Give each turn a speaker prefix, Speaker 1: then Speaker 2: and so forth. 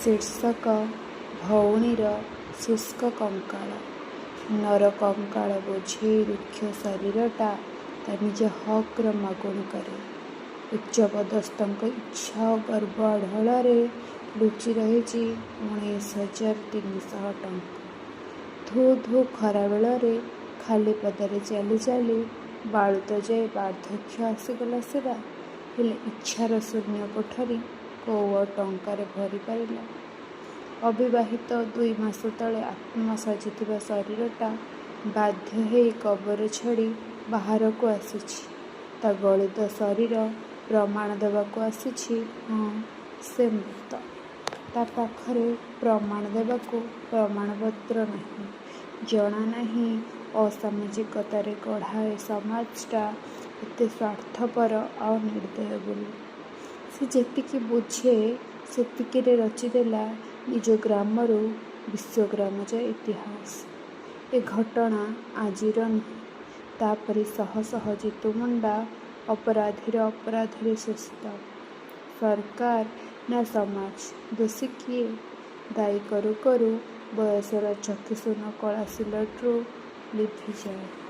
Speaker 1: ଶୀର୍ଷକ ଭଉଣୀର ଶୁଷ୍କ କଙ୍କାଳ। ନର କଙ୍କାଳ ବୋଝେଇ ରୁକ୍ଷ ଶରୀରଟା ତା ନିଜ ହକ୍ର ମାଗୁଣି କରେ। ଉଚ୍ଚପଦସ୍ଥଙ୍କ ଇଚ୍ଛା ଓ ଗର୍ବ ଆଢ଼ୁଆଳରେ ଲୁଚି ରହିଛି 19,300 ଟଙ୍କା। ଧୁ ଧୁ ଖରାବେଳରେ ଖାଲି ପାଦରେ ଚାଲି ଚାଲି ବାଳୁତ ଯାଏ ବାର୍ଦ୍ଧକ୍ୟ ଆସିଗଲା ସିନା, ହେଲେ ଇଚ୍ଛାର ଶୂନ୍ୟ କୋଠରୀ କୋଉ ଟଙ୍କାରେ ଭରି ପାରିଲା? ଅବିବାହିତ 2 ମାସ ତଳେ ଆତ୍ମା ସାଜିଥିବା ଶରୀରଟା ବାଧ୍ୟ ହେଇ କବର ଛାଡ଼ି ବାହାରକୁ ଆସିଛି। ତା ଗଳିତ ଶରୀର ପ୍ରମାଣ ଦେବାକୁ ଆସିଛି, ହଁ, ସେ ମୃତ। ତା ପାଖରେ ପ୍ରମାଣ ଦେବାକୁ ପ୍ରମାଣପତ୍ର ନାହିଁ। ଜଣା ନାହିଁ ଅସାମାଜିକତାରେ ଗଢ଼ା ଏ ସମାଜଟା ଏତେ ସ୍ୱାର୍ଥପର ଆଉ ନିର୍ଦ୍ଦୟ ବୋଲି। ସେ ଯେତିକି ବୁଝେ ସେତିକିରେ ରଚିଦେଲା ନିଜ ଗ୍ରାମରୁ ବିଶ୍ୱଗ୍ରାମ ଯାଏ ଇତିହାସ। ଏ ଘଟଣା ଆଜିର ନୁହେଁ। ତାପରି ଶହ ଶହ ଜିତୁମୁଣ୍ଡା ଅପରାଧୀର ଅପରାଧରେ ସୁସ୍ଥ। ସରକାର ନା ସମାଜ? ଦୋଷୀ କିଏ? ଦାୟୀ କରୁ କରୁ ବୟସର ଚକ୍ଷୁଶୂନ କଳା ସିଲଟରୁ ଲିଭିଯାଏ।